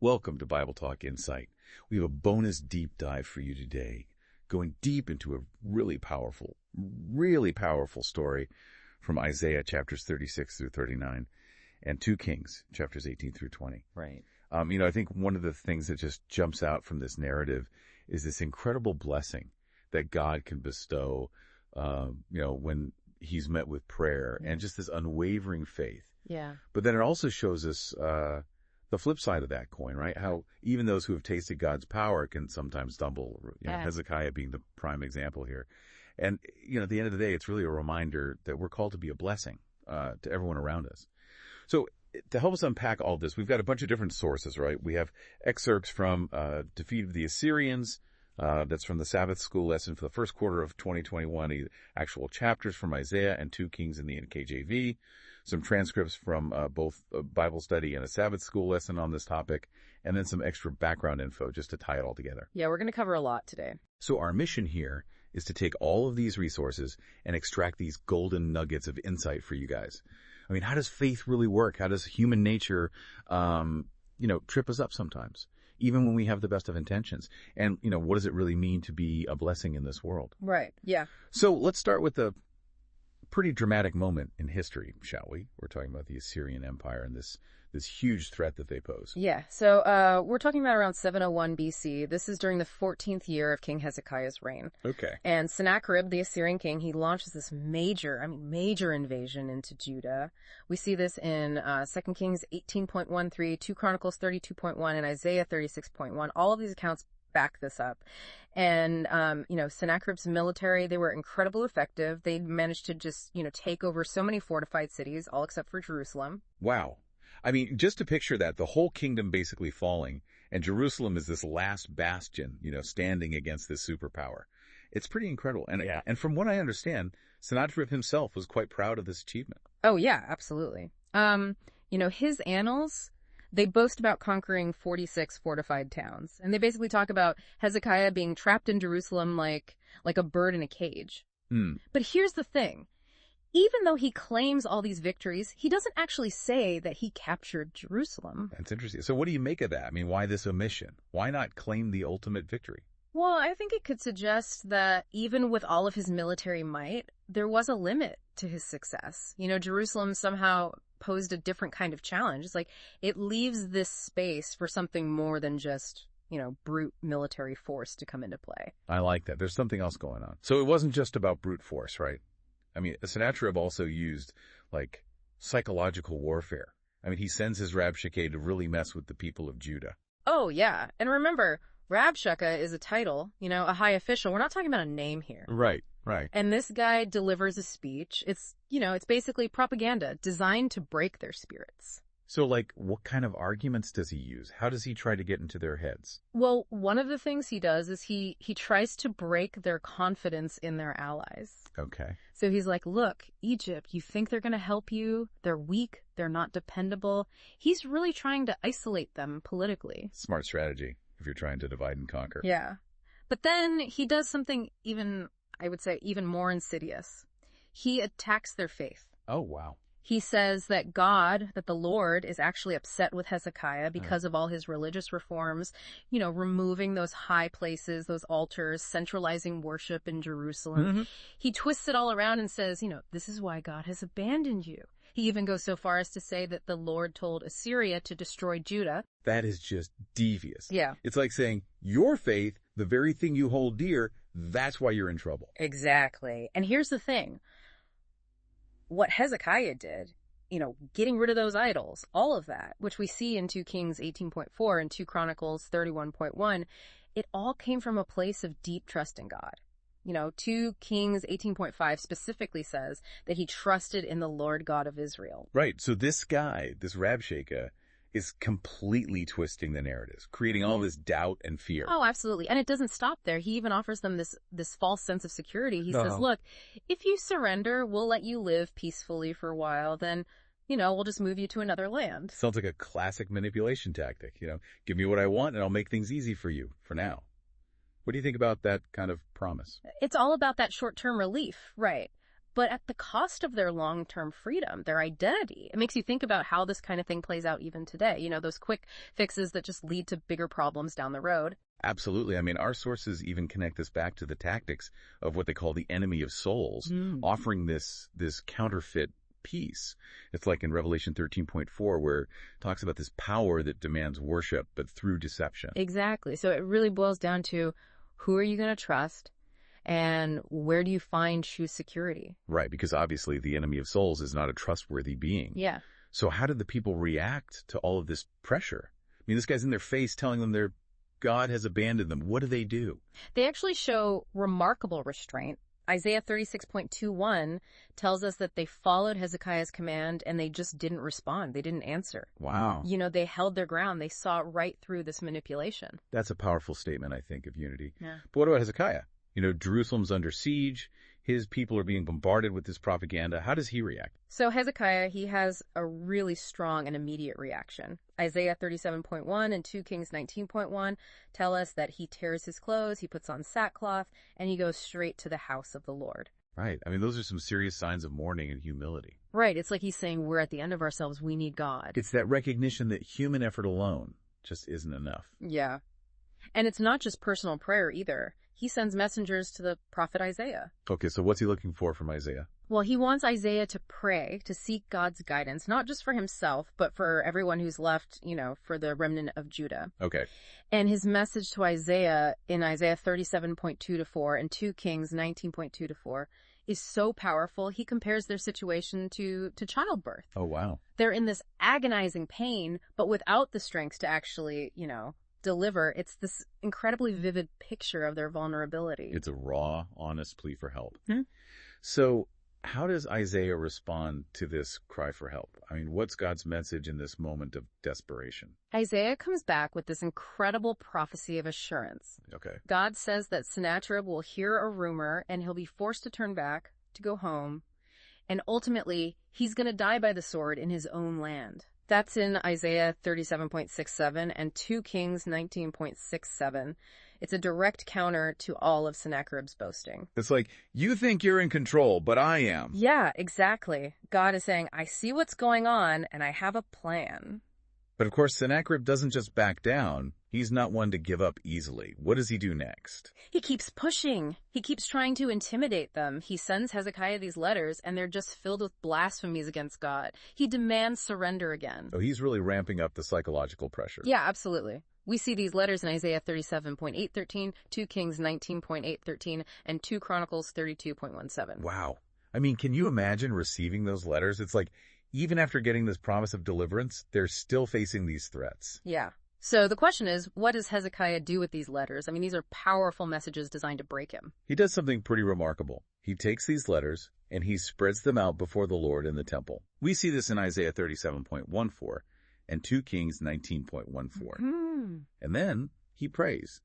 Welcome to Bible Talk Insight. We have a bonus deep dive for you today, going deep into a really powerful story from Isaiah chapters 36 through 39 and 2 Kings chapters 18 through 20. Right. I think one of the things that just jumps out from this narrative is this incredible blessing that God can bestow, when he's met with prayer and just this unwavering faith. Yeah. But then it also shows us the flip side of that coin, right? How even those who have tasted God's power can sometimes stumble. Hezekiah being the prime example here. And, at the end of the day, it's really a reminder that we're called to be a blessing to everyone around us. So to help us unpack all this, we've got a bunch of different sources, right? We have excerpts from Defeat of the Assyrians. That's from the Sabbath school lesson for the first quarter of 2021, actual chapters from Isaiah and 2 Kings in the NKJV, some transcripts from both a Bible study and a Sabbath school lesson on this topic, and then some extra background info just to tie it all together. Yeah, we're going to cover a lot today. So our mission here is to take all of these resources and extract these golden nuggets of insight for you guys. I mean, how does faith really work? How does human nature, trip us up sometimes, even when we have the best of intentions? And, what does it really mean to be a blessing in this world? Right. Yeah. So let's start with a pretty dramatic moment in history, shall we? We're talking about the Assyrian Empire and this huge threat that they pose. Yeah. So we're talking about around 701 BC. This is during the 14th year of King Hezekiah's reign. Okay. And Sennacherib, the Assyrian king, he launches this major invasion into Judah. We see this in 2 Kings 18.13, 2 Chronicles 32.1, and Isaiah 36.1. All of these accounts back this up. And, Sennacherib's military, they were incredibly effective. They managed to just, take over so many fortified cities, all except for Jerusalem. Wow. I mean, just to picture that, the whole kingdom basically falling, and Jerusalem is this last bastion, standing against this superpower. It's pretty incredible. And from what I understand, Sennacherib himself was quite proud of this achievement. Oh, yeah, absolutely. His annals, they boast about conquering 46 fortified towns. And they basically talk about Hezekiah being trapped in Jerusalem like a bird in a cage. But here's the thing. Even though he claims all these victories, he doesn't actually say that he captured Jerusalem. That's interesting. So what do you make of that? I mean, why this omission? Why not claim the ultimate victory? Well, I think it could suggest that even with all of his military might, there was a limit to his success. Jerusalem somehow posed a different kind of challenge. It's like it leaves this space for something more than just, brute military force to come into play. I like that. There's something else going on. So it wasn't just about brute force, right? I mean, Sennacherib also used, psychological warfare. I mean, he sends his Rabshakeh to really mess with the people of Judah. Oh, yeah. And remember, Rabshakeh is a title, a high official. We're not talking about a name here. Right. And this guy delivers a speech. It's basically propaganda designed to break their spirits. So, what kind of arguments does he use? How does he try to get into their heads? Well, one of the things he does is he tries to break their confidence in their allies. Okay. So he's like, look, Egypt, you think they're going to help you? They're weak. They're not dependable. He's really trying to isolate them politically. Smart strategy if you're trying to divide and conquer. Yeah. But then he does something even more insidious. He attacks their faith. Oh, wow. He says that the Lord is actually upset with Hezekiah because of all his religious reforms, removing those high places, those altars, centralizing worship in Jerusalem. Mm-hmm. He twists it all around and says, this is why God has abandoned you. He even goes so far as to say that the Lord told Assyria to destroy Judah. That is just devious. Yeah. It's like saying, your faith, the very thing you hold dear, that's why you're in trouble. Exactly. And here's the thing. What Hezekiah did, getting rid of those idols, all of that, which we see in 2 Kings 18.4 and 2 Chronicles 31.1, it all came from a place of deep trust in God. 2 Kings 18.5 specifically says that he trusted in the Lord God of Israel. Right. So this guy, this Rabshakeh, is completely twisting the narratives, creating all this doubt and fear. Oh, absolutely. And it doesn't stop there. He even offers them this false sense of security. He says, look, if you surrender, we'll let you live peacefully for a while. Then, we'll just move you to another land. Sounds like a classic manipulation tactic. Give me what I want and I'll make things easy for you for now. What do you think about that kind of promise? It's all about that short-term relief, right? but at the cost of their long-term freedom, their identity. It makes you think about how this kind of thing plays out even today. You know, those quick fixes that just lead to bigger problems down the road. Absolutely. I mean, our sources even connect this back to the tactics of what they call the enemy of souls, offering this counterfeit peace. It's like in Revelation 13.4, where it talks about this power that demands worship, but through deception. Exactly. So it really boils down to, who are you going to trust, and where do you find true security? Right, because obviously the enemy of souls is not a trustworthy being. Yeah. So how did the people react to all of this pressure? I mean, this guy's in their face telling them their God has abandoned them. What do? They actually show remarkable restraint. Isaiah 36.21 tells us that they followed Hezekiah's command and they just didn't respond. They didn't answer. Wow. You know, they held their ground. They saw right through this manipulation. That's a powerful statement, I think, of unity. Yeah. But what about Hezekiah? You know, Jerusalem's under siege. His people are being bombarded with this propaganda. How does he react? So Hezekiah, he has a really strong and immediate reaction. Isaiah 37.1 and 2 Kings 19.1 tell us that he tears his clothes, he puts on sackcloth, and he goes straight to the house of the Lord. Right. I mean, those are some serious signs of mourning and humility. Right. It's like he's saying, we're at the end of ourselves. We need God. It's that recognition that human effort alone just isn't enough. Yeah. And it's not just personal prayer either. He sends messengers to the prophet Isaiah. Okay, so what's he looking for from Isaiah? Well, he wants Isaiah to pray, to seek God's guidance, not just for himself, but for everyone who's left, you know, for the remnant of Judah. Okay. And his message to Isaiah in Isaiah 37.2-4 and 2 Kings 19.2-4 is so powerful. He compares their situation to childbirth. Oh, wow. They're in this agonizing pain, but without the strength to actually, you know, deliver. It's this incredibly vivid picture of their vulnerability. It's a raw, honest plea for help. Hmm? So how does Isaiah respond to this cry for help? I mean, what's God's message in this moment of desperation? Isaiah comes back with this incredible prophecy of assurance. Okay. God says that Sennacherib will hear a rumor and he'll be forced to turn back, to go home, and ultimately he's going to die by the sword in his own land. That's in Isaiah 37.67 and 2 Kings 19.67. It's a direct counter to all of Sennacherib's boasting. It's like, you think you're in control, but I am. Yeah, exactly. God is saying, I see what's going on and I have a plan. But of course, Sennacherib doesn't just back down. He's not one to give up easily. What does he do next? He keeps pushing. He keeps trying to intimidate them. He sends Hezekiah these letters, and they're just filled with blasphemies against God. He demands surrender again. Oh, he's really ramping up the psychological pressure. Yeah, absolutely. We see these letters in Isaiah 37.813, 2 Kings 19.813, and 2 Chronicles 32.17. Wow. I mean, can you imagine receiving those letters? It's like, even after getting this promise of deliverance, they're still facing these threats. Yeah. So the question is, what does Hezekiah do with these letters? I mean, these are powerful messages designed to break him. He does something pretty remarkable. He takes these letters and he spreads them out before the Lord in the temple. We see this in Isaiah 37.14 and 2 Kings 19.14. Mm-hmm. And then he prays.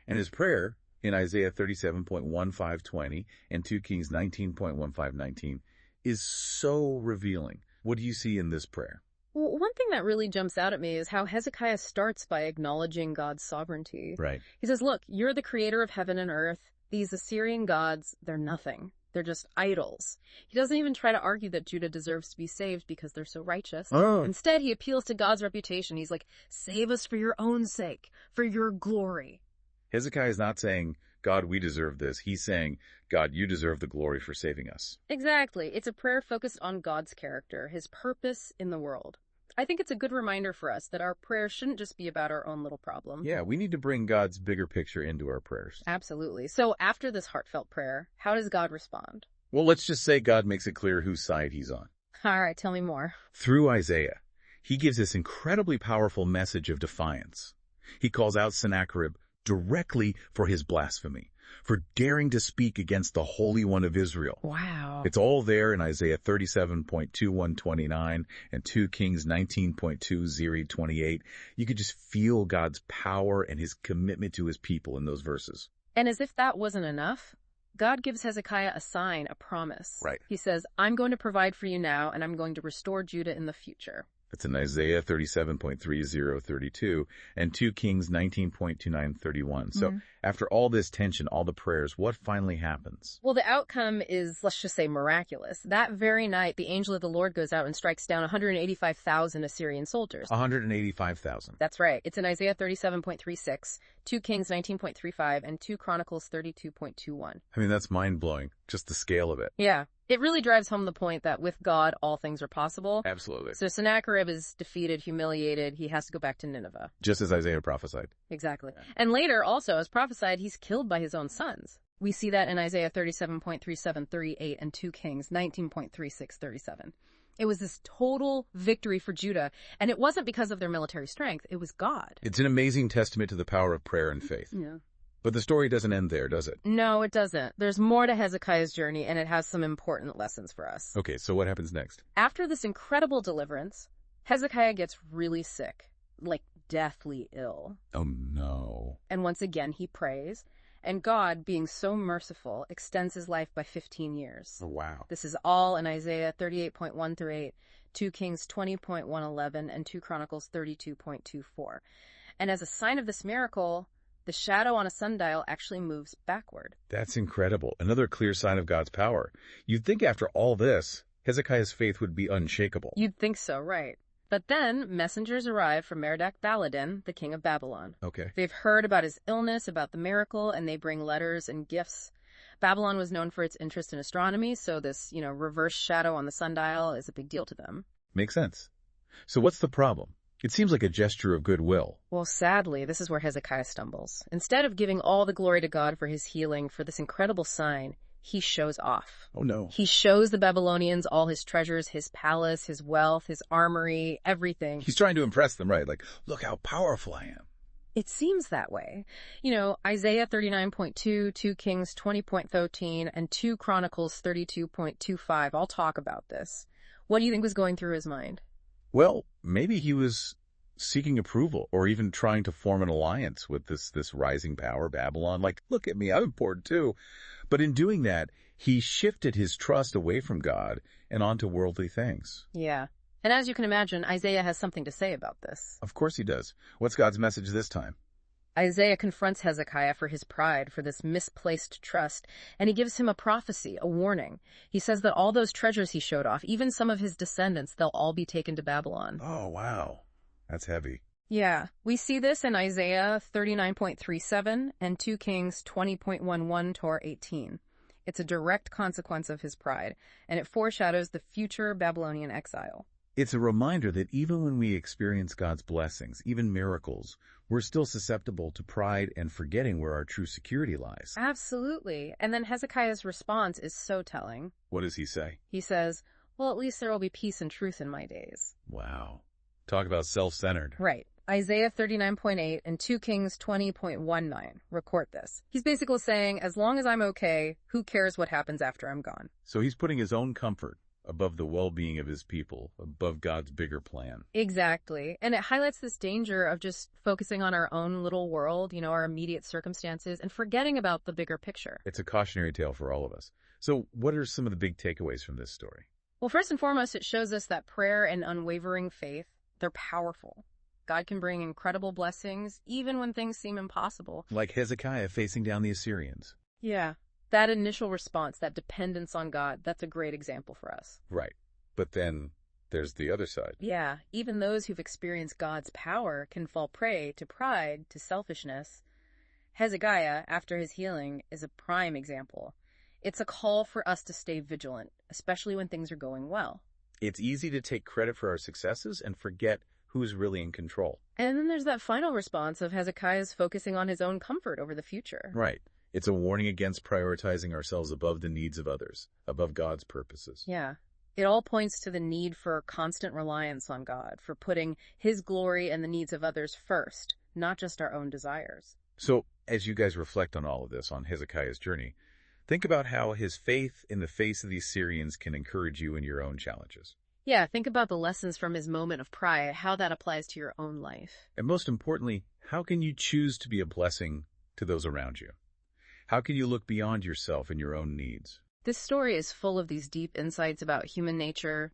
And his prayer in Isaiah 37.1520 and 2 Kings 19.1519 is so revealing. What do you see in this prayer? Well, one thing that really jumps out at me is how Hezekiah starts by acknowledging God's sovereignty. Right. He says, look, you're the creator of heaven and earth. These Assyrian gods, they're nothing. They're just idols. He doesn't even try to argue that Judah deserves to be saved because they're so righteous. Oh. Instead, he appeals to God's reputation. He's like, save us for your own sake, for your glory. Hezekiah is not saying, God, we deserve this. He's saying, God, you deserve the glory for saving us. Exactly. It's a prayer focused on God's character, his purpose in the world. I think it's a good reminder for us that our prayers shouldn't just be about our own little problem. Yeah, we need to bring God's bigger picture into our prayers. Absolutely. So after this heartfelt prayer, how does God respond? Well, let's just say God makes it clear whose side he's on. All right, tell me more. Through Isaiah, he gives this incredibly powerful message of defiance. He calls out Sennacherib directly for his blasphemy, for daring to speak against the Holy One of Israel. Wow. It's all there in Isaiah 37.2129 and 2 Kings 19.2028. You could just feel God's power and his commitment to his people in those verses. And as if that wasn't enough, God gives Hezekiah a sign, a promise. Right. He says, I'm going to provide for you now, and I'm going to restore Judah in the future. That's in Isaiah 37.30-32 and 2 Kings 19.29-31. So after all this tension, all the prayers, what finally happens? Well, the outcome is, let's just say, miraculous. That very night, the angel of the Lord goes out and strikes down 185,000 Assyrian soldiers. 185,000. That's right. It's in Isaiah 37.36, 2 Kings 19.35, and 2 Chronicles 32.21. I mean, that's mind-blowing, just the scale of it. Yeah. It really drives home the point that with God, all things are possible. Absolutely. So Sennacherib is defeated, humiliated. He has to go back to Nineveh. Just as Isaiah prophesied. Exactly. And later, also, as prophesied, he's killed by his own sons. We see that in Isaiah 37.37-38 and 2 Kings 19.36-37. It was this total victory for Judah, and it wasn't because of their military strength. It was God. It's an amazing testament to the power of prayer and faith. Yeah. But the story doesn't end there, does it? No, it doesn't. There's more to Hezekiah's journey, and it has some important lessons for us. Okay, so what happens next? After this incredible deliverance, Hezekiah gets really sick, like deathly ill. Oh, no. And once again, he prays, and God, being so merciful, extends his life by 15 years. Oh, wow. This is all in Isaiah 38.1-8, 2 Kings 20.111, and 2 Chronicles 32.24. And as a sign of this miracle, the shadow on a sundial actually moves backward. That's incredible. Another clear sign of God's power. You'd think after all this, Hezekiah's faith would be unshakable. You'd think so, right? But then messengers arrive from Merodach-Baladan, the king of Babylon. Okay. They've heard about his illness, about the miracle, and they bring letters and gifts. Babylon was known for its interest in astronomy, so this, reverse shadow on the sundial is a big deal to them. Makes sense. So what's the problem? It seems like a gesture of goodwill. Well, sadly, this is where Hezekiah stumbles. Instead of giving all the glory to God for his healing, for this incredible sign, he shows off. Oh, no. He shows the Babylonians all his treasures, his palace, his wealth, his armory, everything. He's trying to impress them, right? Like, look how powerful I am. It seems that way. Isaiah 39.2, 2 Kings 20.13, and 2 Chronicles 32.25 all talk about this. What do you think was going through his mind? Well, maybe he was seeking approval or even trying to form an alliance with this rising power, Babylon. Like, look at me, I'm important too. But in doing that, he shifted his trust away from God and onto worldly things. Yeah. And as you can imagine, Isaiah has something to say about this. Of course he does. What's God's message this time? Isaiah confronts Hezekiah for his pride, for this misplaced trust, and he gives him a prophecy, a warning. He says that all those treasures he showed off, even some of his descendants, they'll all be taken to Babylon. Oh, wow. That's heavy. Yeah, we see this in Isaiah 39.37 and 2 Kings 20.11-18. It's a direct consequence of his pride, and it foreshadows the future Babylonian exile. It's a reminder that even when we experience God's blessings, even miracles, we're still susceptible to pride and forgetting where our true security lies. Absolutely. And then Hezekiah's response is so telling. What does he say? He says, well, at least there will be peace and truth in my days. Wow. Talk about self-centered. Right. Isaiah 39.8 and 2 Kings 20.19 record this. He's basically saying, as long as I'm okay, who cares what happens after I'm gone? So he's putting his own comfort above the well-being of his people, above God's bigger plan. Exactly. And it highlights this danger of just focusing on our own little world, our immediate circumstances, and forgetting about the bigger picture. It's a cautionary tale for all of us. So what are some of the big takeaways from this story? Well, first and foremost, it shows us that prayer and unwavering faith, they're powerful. God can bring incredible blessings, even when things seem impossible. Like Hezekiah facing down the Assyrians. Yeah. That initial response, that dependence on God, that's a great example for us. Right. But then there's the other side. Yeah. Even those who've experienced God's power can fall prey to pride, to selfishness. Hezekiah, after his healing, is a prime example. It's a call for us to stay vigilant, especially when things are going well. It's easy to take credit for our successes and forget who's really in control. And then there's that final response of Hezekiah's focusing on his own comfort over the future. Right. It's a warning against prioritizing ourselves above the needs of others, above God's purposes. Yeah. It all points to the need for constant reliance on God, for putting his glory and the needs of others first, not just our own desires. So, as you guys reflect on all of this, on Hezekiah's journey, think about how his faith in the face of the Assyrians can encourage you in your own challenges. Yeah, think about the lessons from his moment of pride, how that applies to your own life. And most importantly, how can you choose to be a blessing to those around you? How can you look beyond yourself and your own needs? This story is full of these deep insights about human nature,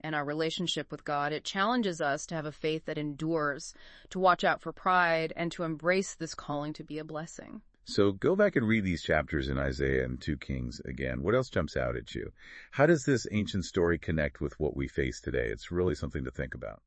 and our relationship with God. It challenges us to have a faith that endures, to watch out for pride, and to embrace this calling to be a blessing. So go back and read these chapters in Isaiah and 2 Kings again. What else jumps out at you? How does this ancient story connect with what we face today? It's really something to think about.